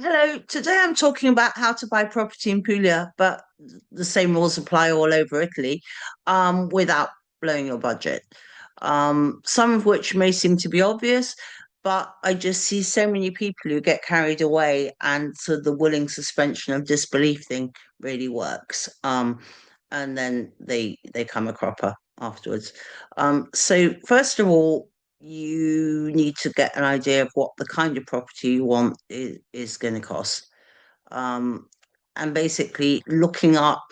Hello, today I'm talking about how to buy property in Puglia, but the same rules apply all over Italy, without blowing your budget. Some of which may seem to be obvious, but I just see so many people who get carried away, and so the willing suspension of disbelief thing really works. And then they come a cropper afterwards. So first of all, you need to get an idea of what the kind of property you want is going to cost. Um, and basically looking up,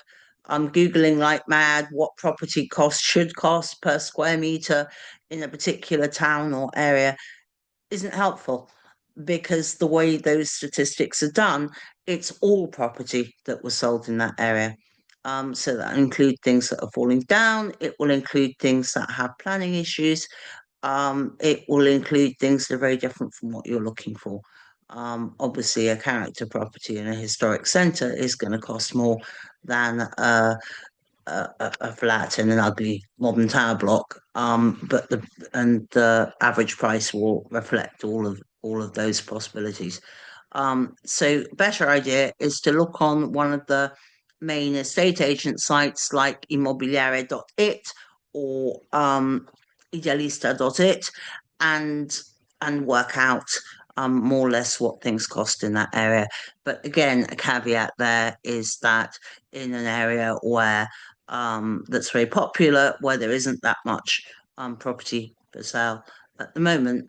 Googling like mad what property cost should cost per square meter in a particular town or area isn't helpful because the way those statistics are done, it's all property that was sold in that area. So that include things that are falling down. It will include things that have planning issues. It will include things that are very different from what you're looking for. Obviously, a character property in a historic centre is going to cost more than a flat in an ugly modern tower block. But the average price will reflect all of those possibilities. So, better idea is to look on one of the main estate agent sites like immobiliare.it or idealista.it and work out more or less what things cost in that area. But again, a caveat there is that in an area where that's very popular, where there isn't that much property for sale at the moment,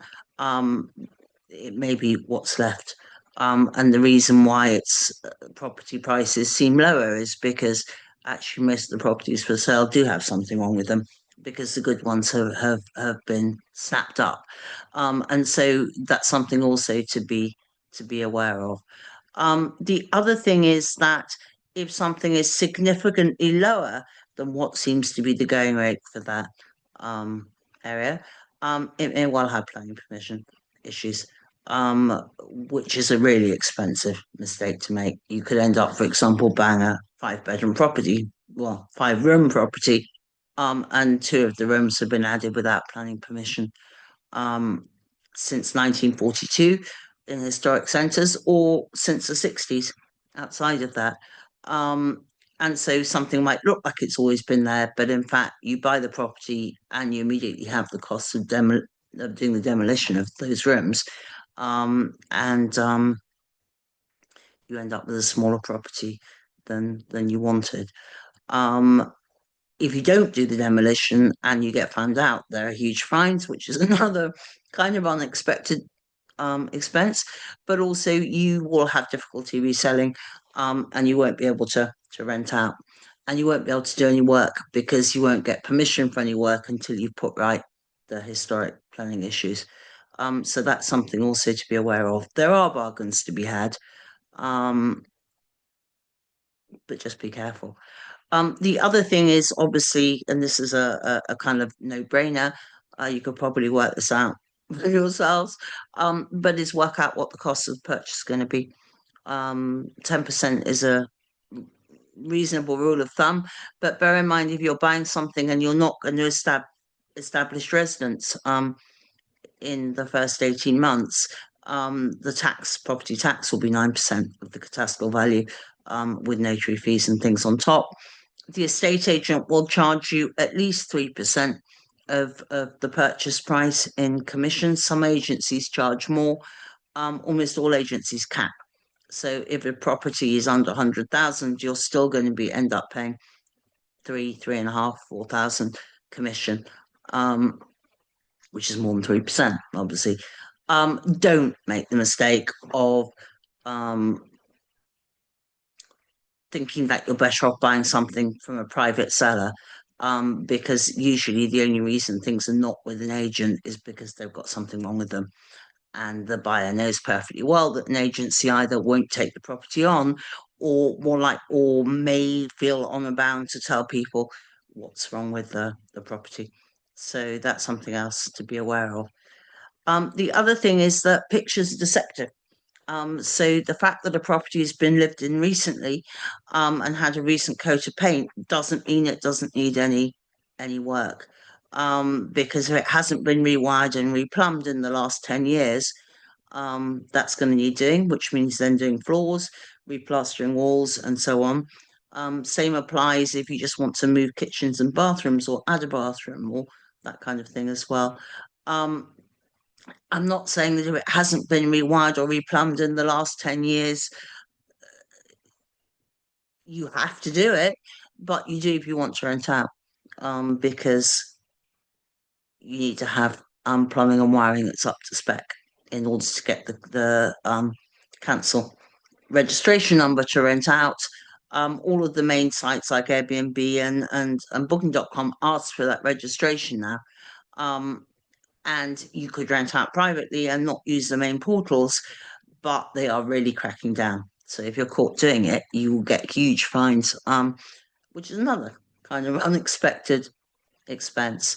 it may be what's left. And the reason why it's property prices seem lower is because actually most of the properties for sale do have something wrong with them because the good ones have been snapped up. And so that's something also to be aware of. The other thing is that if something is significantly lower than what seems to be the going rate for that area, it may well have planning permission issues, which is a really expensive mistake to make. You could end up, for example, buying a five-bedroom property, well, five-room property, and two of the rooms have been added without planning permission um, since 1942 in historic centres or since the 60s outside of that. Um, and so something might look like it's always been there, but in fact, you buy the property and you immediately have the cost of doing the demolition of those rooms. And you end up with a smaller property than you wanted. Um, if you don't do the demolition and you get found out, there are huge fines, which is another kind of unexpected expense. But also, you will have difficulty reselling, and you won't be able to rent out, and you won't be able to do any work because you won't get permission for any work until you put right the historic planning issues. So that's something also to be aware of. There are bargains to be had, um, but just be careful. The other thing is obviously, and this is a kind of no-brainer, you could probably work this out for yourselves, but is work out what the cost of purchase is going to be. 10% is a reasonable rule of thumb, but bear in mind if you're buying something and you're not going to establish residence in the first 18 months, the property tax will be 9% of the catastral value, with notary fees and things on top. The estate agent will charge you at least 3% of the purchase price in commission. Some agencies charge more. Almost all agencies cap. So if a property is under 100,000, you're still going to end up paying three and a half, 4,000 commission, which is more than 3%, obviously. Don't make the mistake of um, thinking that you're better off buying something from a private seller, because usually the only reason things are not with an agent is because they've got something wrong with them. And the buyer knows perfectly well that an agency either won't take the property on or may feel honor bound to tell people what's wrong with the property. So that's something else to be aware of. The other thing is that pictures are deceptive. So the fact that a property has been lived in recently, and had a recent coat of paint doesn't mean it doesn't need any work. Because if it hasn't been rewired and replumbed in the last 10 years, That's going to need doing, which means then doing floors, replastering walls, and so on. Same applies if you just want to move kitchens and bathrooms or add a bathroom or that kind of thing as well. I'm not saying that if it hasn't been rewired or replumbed in the last 10 years, you have to do it, but you do if you want to rent out, because you need to have plumbing and wiring that's up to spec in order to get the council registration number to rent out. All of the main sites like Airbnb and Booking.com ask for that registration now. And you could rent out privately and not use the main portals, but they are really cracking down. So if you're caught doing it, you will get huge fines, which is another kind of unexpected expense.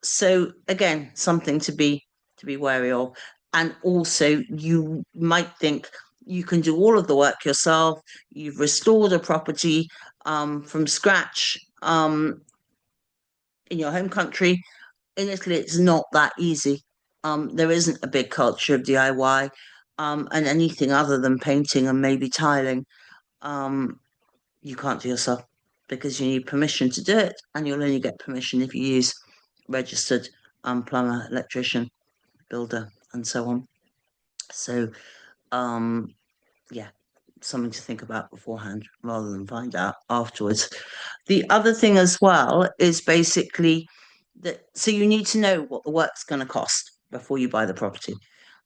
So again, something to be wary of. And also, you might think you can do all of the work yourself. You've restored a property from scratch in your home country. In Italy, it's not that easy. There isn't a big culture of DIY, and anything other than painting and maybe tiling, um, you can't do yourself because you need permission to do it, and you'll only get permission if you use registered plumber, electrician, builder, and so on. So, um, yeah, something to think about beforehand rather than find out afterwards. The other thing as well is basically that so you need to know what the work's going to cost before you buy the property,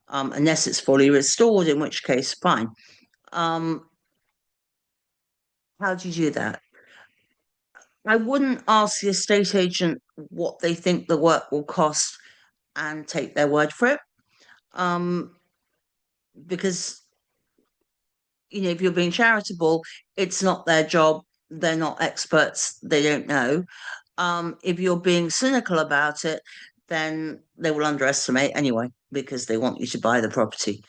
unless it's fully restored, in which case, fine. Um, how do you do that? I wouldn't ask the estate agent what they think the work will cost and take their word for it. Um, because if you're being charitable, it's not their job. They're not experts. They don't know. If you're being cynical about it, then they will underestimate anyway because they want you to buy the property.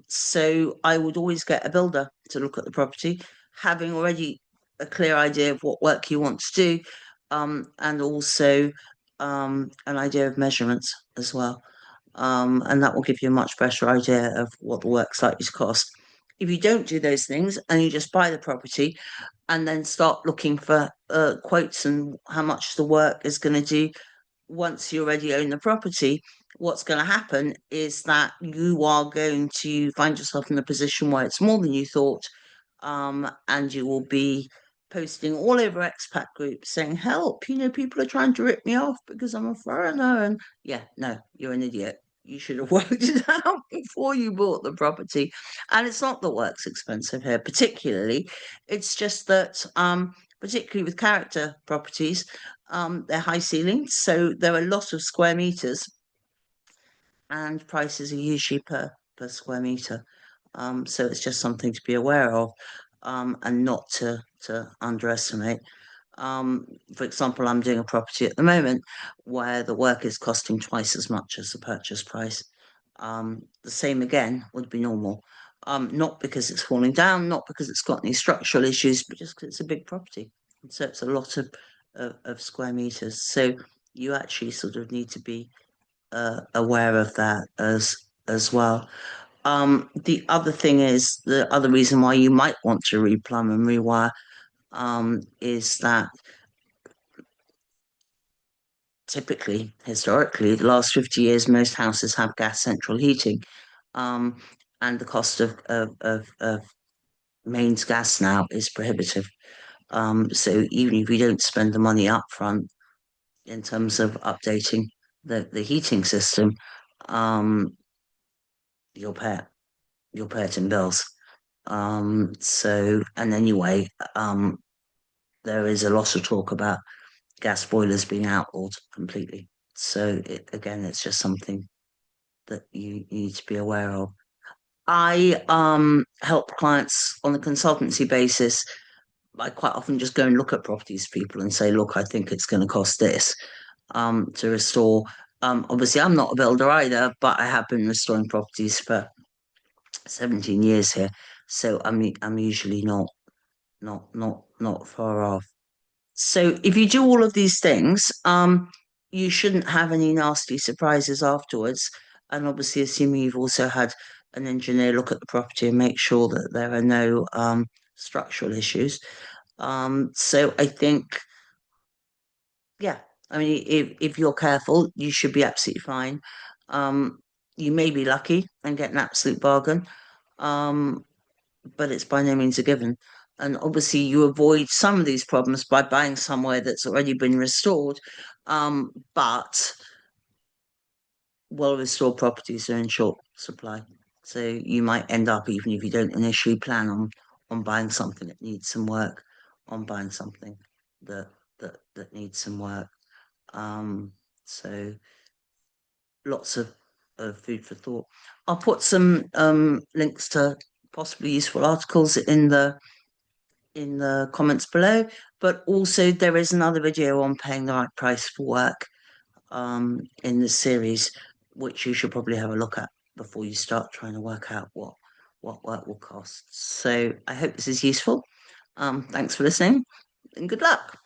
So I would always get a builder to look at the property, having already a clear idea of what work you want to do, and also an idea of measurements as well. And that will give you a much better idea of what the work's likely to cost. If you don't do those things and you just buy the property and then start looking for quotes and how much the work is going to do once you already own the property, what's going to happen is that you are going to find yourself in a position where it's more than you thought, and you will be posting all over expat groups saying, "Help! People are trying to rip me off because I'm a foreigner." And yeah, no, you're an idiot. You should have worked it out before you bought the property. And it's not that work's expensive here, particularly. It's just that, particularly with character properties, they're high ceilings, so there are a lot of square meters, and prices are usually per square meter. So it's just something to be aware of, and not to underestimate. For example, I'm doing a property at the moment where the work is costing twice as much as the purchase price. The same again would be normal. Not because it's falling down, not because it's got any structural issues, but just because it's a big property. So it's a lot of square meters. So you actually sort of need to be aware of that as well. The other thing is the other reason why you might want to replumb and rewire, is that typically, historically, the last 50 years, most houses have gas central heating. And the cost of mains gas now is prohibitive. So even if you don't spend the money up front in terms of updating the heating system, um, you'll pay it. You'll pay it in bills. And anyway, there is a lot of talk about gas boilers being outlawed completely. So again, it's just something that you need to be aware of. I help clients on a consultancy basis. I quite often just go and look at properties for people and say, look, I think it's going to cost this to restore. Obviously, I'm not a builder either, but I have been restoring properties for 17 years here. So I'm usually not far off. So if you do all of these things, you shouldn't have any nasty surprises afterwards. and obviously assuming you've also had an engineer look at the property and make sure that there are no structural issues. So I think, yeah, I mean, if you're careful, you should be absolutely fine. Um, you may be lucky and get an absolute bargain, um, but it's by no means a given. And obviously, you avoid some of these problems by buying somewhere that's already been restored. But well-restored properties are in short supply, so you might end up, even if you don't initially plan on buying something that needs some work, on buying something that that needs some work. Um, so lots of food for thought. I'll put some links to possibly useful articles in the comments below, but also there is another video on paying the right price for work in the series, which you should probably have a look at before you start trying to work out what work will cost. So I hope this is useful. Thanks for listening and good luck.